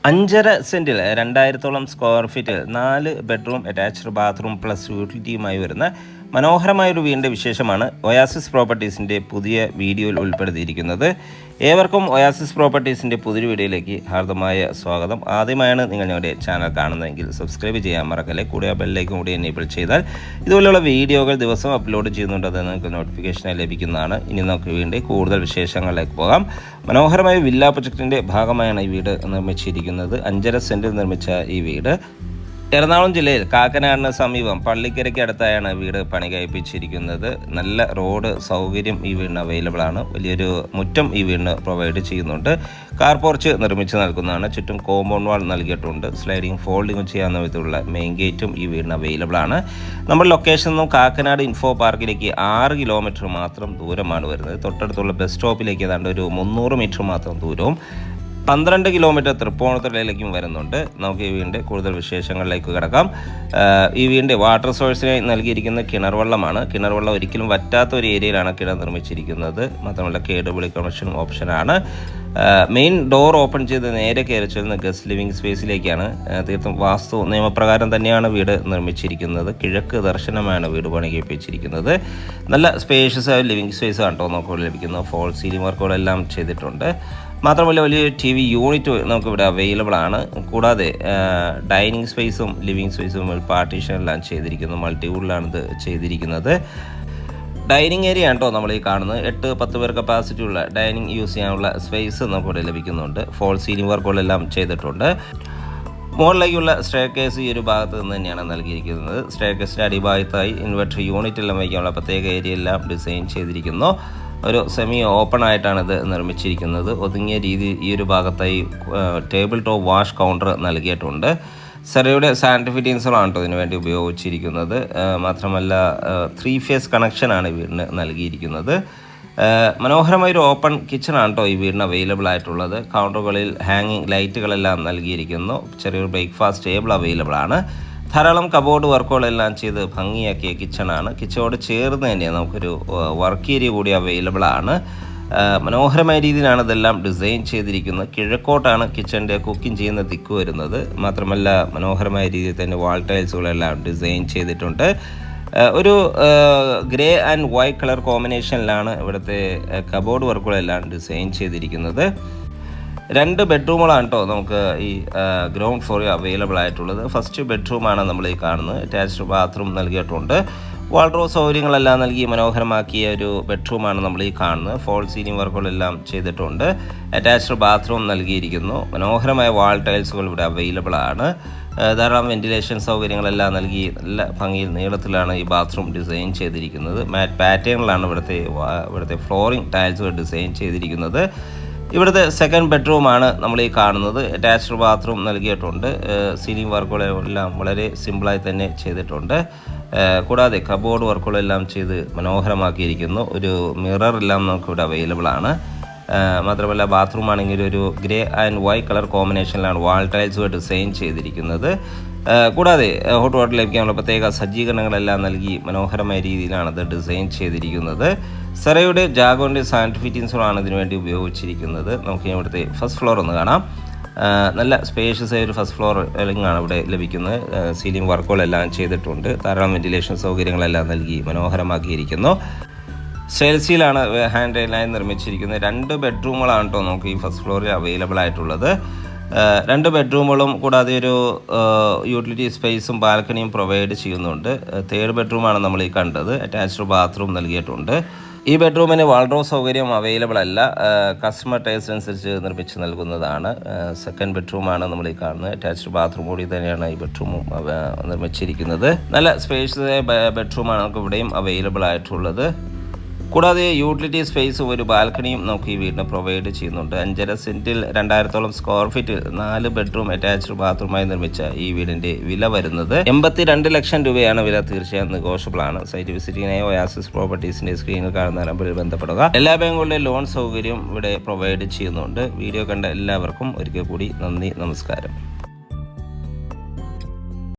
5.5 സെൻറ്റിൽ 2000-ഓളം square ഫീറ്റിൽ 4 bedroom attached bathroom plus യൂട്ടിലിറ്റിയുമായി വരുന്ന മനോഹരമായൊരു വീടിൻ്റെ വിശേഷമാണ് ഒയാസിസ് പ്രോപ്പർട്ടീസിൻ്റെ പുതിയ വീഡിയോയിൽ ഉൾപ്പെടുത്തിയിരിക്കുന്നത്. ഏവർക്കും ഒയാസിസ് പ്രോപ്പർട്ടീസിൻ്റെ പുതിയ വീഡിയോയിലേക്ക് ഹാർദമായ സ്വാഗതം. ആദ്യമായാണ് നിങ്ങൾ ഞങ്ങളുടെ ചാനൽ കാണുന്നതെങ്കിൽ സബ്സ്ക്രൈബ് ചെയ്യാൻ മറക്കല്ലേ. കൂടെ ആ ബെല്ലിലേക്കും കൂടി എനേബിൾ ചെയ്താൽ ഇതുപോലെയുള്ള വീഡിയോകൾ ദിവസം അപ്ലോഡ് ചെയ്യുന്നുണ്ട്, അത് നിങ്ങൾക്ക് നോട്ടിഫിക്കേഷനായി ലഭിക്കുന്നതാണ്. ഇനി നമുക്ക് വീണ്ടും കൂടുതൽ വിശേഷങ്ങളിലേക്ക് പോകാം. മനോഹരമായ വില്ല പ്രൊജക്റ്റിൻ്റെ ഭാഗമായാണ് ഈ വീട് നിർമ്മിച്ചിരിക്കുന്നത്. 5.5 സെൻറ്റിൽ നിർമ്മിച്ച ഈ വീട് എറണാകുളം ജില്ലയിൽ കാക്കനാടിന് സമീപം പള്ളിക്കരയ്ക്ക് അടുത്തായാണ് വീട് പണി കഴിപ്പിച്ചിരിക്കുന്നത്. നല്ല റോഡ് സൗകര്യം ഈ വീടിന് അവൈലബിൾ ആണ്. വലിയൊരു മുറ്റം ഈ വീടിന് പ്രൊവൈഡ് ചെയ്യുന്നുണ്ട്. കാർ പോർച്ച് നിർമ്മിച്ച് നൽകുന്നതാണ്. ചുറ്റും കോമ്പൗണ്ട് വാൾ നൽകിയിട്ടുണ്ട്. സ്ലൈഡിങ് ഫോൾഡിങ്ങും ചെയ്യാവുന്ന വിധത്തിലുള്ള മെയിൻ ഗേറ്റും ഈ വീടിന് അവൈലബിൾ ആണ്. നമ്മുടെ ലൊക്കേഷനിൽ നിന്നും കാക്കനാട് ഇൻഫോ പാർക്കിലേക്ക് 6 കിലോമീറ്റർ മാത്രം ദൂരമാണ് വരുന്നത്. തൊട്ടടുത്തുള്ള ബസ് സ്റ്റോപ്പിലേക്ക് ഏതാണ്ട് ഒരു 300 മീറ്റർ മാത്രം ദൂരവും 12 കിലോമീറ്റർ തൃപ്പൂണിത്തുറയിലേക്കും വരുന്നുണ്ട്. നമുക്ക് ഈ വീടിൻ്റെ കൂടുതൽ വിശേഷങ്ങളിലേക്ക് കിടക്കാം. ഈ വീടിൻ്റെ വാട്ടർ സോഴ്സിനായി നൽകിയിരിക്കുന്ന കിണർ വെള്ളമാണ്. കിണർ വെള്ളം ഒരിക്കലും വറ്റാത്ത ഒരു ഏരിയയിലാണ് കിണർ നിർമ്മിച്ചിരിക്കുന്നത്. മാത്രമല്ല KW കണക്ഷൻ ഓപ്ഷനാണ്. മെയിൻ ഡോർ ഓപ്പൺ ചെയ്ത് നേരെ കയറി ചെല്ലുന്ന ഗസ്റ്റ് ലിവിംഗ് സ്പേസിലേക്കാണ്. തീർത്തും വാസ്തു നിയമപ്രകാരം തന്നെയാണ് വീട് നിർമ്മിച്ചിരിക്കുന്നത്. കിഴക്ക് ദർശനമാണ് വീട് പണി കഴിപ്പിച്ചിരിക്കുന്നത്. നല്ല സ്പേഷ്യസ് ആയ ലിവിംഗ് സ്പേസ് കണ്ടോ നമുക്ക് ലഭിക്കുന്നത്. ഫോൾ സീലിംഗ് വർക്കുകളെല്ലാം ചെയ്തിട്ടുണ്ട്. മാത്രമല്ല വലിയ TV യൂണിറ്റ് നമുക്കിവിടെ അവൈലബിൾ ആണ്. കൂടാതെ ഡൈനിങ് സ്പേസും ലിവിങ് സ്പേസും പാർട്ടീഷനെല്ലാം ചെയ്തിരിക്കുന്നു. മൾട്ടിവുഡിലാണ് ഇത് ചെയ്തിരിക്കുന്നത്. ഡൈനിങ് ഏരിയ ആണ് കേട്ടോ നമ്മൾ ഈ കാണുന്നത്. 8-10 പേർ കപ്പാസിറ്റി ഉള്ള ഡൈനിങ് യൂസ് ചെയ്യാനുള്ള സ്പേസ് നമുക്കിവിടെ ലഭിക്കുന്നുണ്ട്. ഫോൾ സീലിംഗ് വർക്കുകളെല്ലാം ചെയ്തിട്ടുണ്ട്. മുകളിലേക്കുള്ള സ്റ്റെയർ കേസ് ഈ ഒരു ഭാഗത്ത് നിന്ന് തന്നെയാണ് നൽകിയിരിക്കുന്നത്. സ്റ്റെയർ കേസിൻ്റെ അടിഭാഗത്തായി ഇൻവെർട്ടർ യൂണിറ്റ് എല്ലാം വയ്ക്കാനുള്ള പ്രത്യേക ഏരിയ എല്ലാം ഡിസൈൻ ചെയ്തിരിക്കുന്നു. ഒരു സെമി ഓപ്പൺ ആയിട്ടാണ് ഇത് നിർമ്മിച്ചിരിക്കുന്നത്. ഒതുങ്ങിയ രീതി ഈ ഒരു ഭാഗത്തായി ടേബിൾ ടോപ്പ് വാഷ് കൗണ്ടർ നൽകിയിട്ടുണ്ട്. സെറയുടെ സാനിറ്ററി ഫിറ്റിംഗ്സുകളാണ് കേട്ടോ ഇതിനു വേണ്ടി ഉപയോഗിച്ചിരിക്കുന്നത്. മാത്രമല്ല 3 ഫേസ് കണക്ഷനാണ് വീടിന് നൽകിയിരിക്കുന്നത്. മനോഹരമായൊരു ഓപ്പൺ കിച്ചണാണ് കേട്ടോ ഈ വീടിന് അവൈലബിൾ ആയിട്ടുള്ളത്. കൗണ്ടറുകളിൽ ഹാങ്ങിങ് ലൈറ്റുകളെല്ലാം നൽകിയിരിക്കുന്നു. ചെറിയൊരു ബ്രേക്ക്ഫാസ്റ്റ് ടേബിൾ അവൈലബിൾ ആണ്. ധാരാളം കബോർഡ് വർക്കുകളെല്ലാം ചെയ്ത് ഭംഗിയാക്കിയ കിച്ചണാണ്. കിച്ചണോട് ചേർന്ന് തന്നെ നമുക്കൊരു വർക്ക് ഏരിയ കൂടി അവൈലബിൾ ആണ്. മനോഹരമായ രീതിയിലാണ് ഇതെല്ലാം ഡിസൈൻ ചെയ്തിരിക്കുന്നത്. കിഴക്കോട്ടാണ് കിച്ചണിൻ്റെ കുക്കിംഗ് ചെയ്യുന്ന ദിക്ക് വരുന്നത്. മാത്രമല്ല മനോഹരമായ രീതിയിൽ തന്നെ വാൾ ടൈൽസുകളെല്ലാം ഡിസൈൻ ചെയ്തിട്ടുണ്ട്. ഒരു ഗ്രേ ആൻഡ് വൈറ്റ് കളർ കോമ്പിനേഷനിലാണ് ഇവിടുത്തെ കബോർഡ് വർക്കുകളെല്ലാം ഡിസൈൻ ചെയ്തിരിക്കുന്നത്. 2 ബെഡ്റൂമുകളാണ് കേട്ടോ നമുക്ക് ഈ ഗ്രൗണ്ട് ഫ്ലോറിൽ അവൈലബിൾ ആയിട്ടുള്ളത്. ഫസ്റ്റ് ബെഡ്റൂമാണ് നമ്മൾ ഈ കാണുന്നത്. അറ്റാച്ച്ഡ് ബാത്റൂം നൽകിയിട്ടുണ്ട്. വാൾഡ്രോബ് സൗകര്യങ്ങളെല്ലാം നൽകി മനോഹരമാക്കിയ ഒരു ബെഡ്റൂമാണ് നമ്മൾ ഈ കാണുന്നത്. ഫോൾ സീലിംഗ് വർക്കുകളെല്ലാം ചെയ്തിട്ടുണ്ട്. അറ്റാച്ച്ഡ് ബാത്റൂം നൽകിയിരിക്കുന്നു. മനോഹരമായ വാൾ ടൈൽസുകൾ ഇവിടെ അവൈലബിൾ ആണ്. ധാരാളം വെന്റിലേഷൻ സൗകര്യങ്ങളെല്ലാം നൽകി നല്ല ഭംഗിയിൽ നീളത്തിലാണ് ഈ ബാത്റൂം ഡിസൈൻ ചെയ്തിരിക്കുന്നത്. മാറ്റ് പാറ്റേണിലാണ് ഇവിടുത്തെ ഫ്ലോറിംഗ് ടൈൽസുകൾ ഡിസൈൻ ചെയ്തിരിക്കുന്നത്. ഇവിടുത്തെ സെക്കൻഡ് ബെഡ്റൂമാണ് നമ്മൾ ഈ കാണുന്നത്. അറ്റാച്ച്ഡ് ബാത്റൂം നൽകിയിട്ടുണ്ട്. സീലിംഗ് വർക്കുകളെല്ലാം വളരെ സിമ്പിളായി തന്നെ ചെയ്തിട്ടുണ്ട്. കൂടാതെ കബോർഡ് വർക്കുകളെല്ലാം ചെയ്ത് മനോഹരമാക്കിയിരിക്കുന്നു. ഒരു മിററെല്ലാം നമുക്കിവിടെ അവൈലബിൾ ആണ്. മാത്രമല്ല ബാത്റൂം ആണെങ്കിൽ ഒരു ഗ്രേ ആൻഡ് വൈറ്റ് കളർ കോമ്പിനേഷനിലാണ് വാൾ ടൈൽസുകൾ ഡിസൈൻ ചെയ്തിരിക്കുന്നത്. കൂടാതെ ഹോട്ട് വാട്ടർ ലഭിക്കാനുള്ള പ്രത്യേക സജ്ജീകരണങ്ങളെല്ലാം നൽകി മനോഹരമായ രീതിയിലാണ് ഇത് ഡിസൈൻ ചെയ്തിരിക്കുന്നത്. സെറയുടെ ജാഗോൻ്റെ സാനിറ്ററി ഫിറ്റിംഗ്സുകളാണ് ഇതിനുവേണ്ടി ഉപയോഗിച്ചിരിക്കുന്നത്. നമുക്ക് ഇവിടുത്തെ ഫസ്റ്റ് ഫ്ലോർ ഒന്ന് കാണാം. നല്ല സ്പേഷ്യസ് ആയ ഒരു ഫസ്റ്റ് ഫ്ലോർ ആണ് ഇവിടെ ലഭിക്കുന്നത്. സീലിംഗ് വർക്കുകളെല്ലാം ചെയ്തിട്ടുണ്ട്. ധാരാളം വെന്റിലേഷൻ സൗകര്യങ്ങളെല്ലാം നൽകി മനോഹരമാക്കിയിരിക്കുന്നു. സ്റ്റെയിൻലെസ്സിലാണ് ഹാൻഡ് റെയിലായി നിർമ്മിച്ചിരിക്കുന്നത്. 2 ബെഡ്റൂമുകളാണ് കേട്ടോ നമുക്ക് ഈ ഫസ്റ്റ് ഫ്ലോറിൽ അവൈലബിൾ ആയിട്ടുള്ളത്. 2 ബെഡ്റൂമുകളും കൂടാതെ ഒരു യൂട്ടിലിറ്റി സ്പേസും ബാൽക്കണിയും പ്രൊവൈഡ് ചെയ്യുന്നുണ്ട്. 3rd ബെഡ്റൂമാണ് നമ്മൾ ഈ കണ്ടത്. അറ്റാച്ച്ഡ് ബാത്റൂം നൽകിയിട്ടുണ്ട്. ഈ ബെഡ്റൂമിന് വാൾഡ്രോബ് സൗകര്യം അവൈലബിൾ അല്ല. കസ്റ്റമർ ടേസ്റ്റ് അനുസരിച്ച് നിർമ്മിച്ച് നൽകുന്നതാണ്. സെക്കൻഡ് ബെഡ്റൂമാണ് നമ്മൾ ഈ കാണുന്നത്. അറ്റാച്ച്ഡ് ബാത്റൂം കൂടി തന്നെയാണ് ഈ ബെഡ്റൂമും നിർമ്മിച്ചിരിക്കുന്നത്. നല്ല സ്പേഷ്യസ് ബെഡ്റൂമാണ് നമുക്ക് ഇവിടെയും അവൈലബിൾ ആയിട്ടുള്ളത്. കൂടാതെ യൂട്ടിലിറ്റി സ്പേസും ഒരു ബാൽക്കണിയും നമുക്ക് ഈ വീടിന് പ്രൊവൈഡ് ചെയ്യുന്നുണ്ട്. 5.5 സെൻറ്റിൽ 2000-ഓളം സ്ക്വയർ ഫീറ്റിൽ 4 ബെഡ്റൂം അറ്റാച്ച്ഡ് ബാത്റൂമായി നിർമ്മിച്ച ഈ വീടിൻ്റെ വില വരുന്നത് 82 ലക്ഷം രൂപയാണ്. വില തീർച്ചയായും നെഗോഷ്യബിൾ ആണ്. സൈറ്റ് വിസിറ്റിങ്ങിനായി ഒയാസിസ് പ്രോപ്പർട്ടീസിൻ്റെ സ്ക്രീനിൽ കാണുന്ന നമ്പറിൽ ബന്ധപ്പെടുക. എല്ലാ ബാങ്കുകളുടെയും ലോൺ സൗകര്യം ഇവിടെ പ്രൊവൈഡ് ചെയ്യുന്നുണ്ട്. വീഡിയോ കണ്ട എല്ലാവർക്കും ഒരിക്കൽ കൂടി നന്ദി, നമസ്കാരം.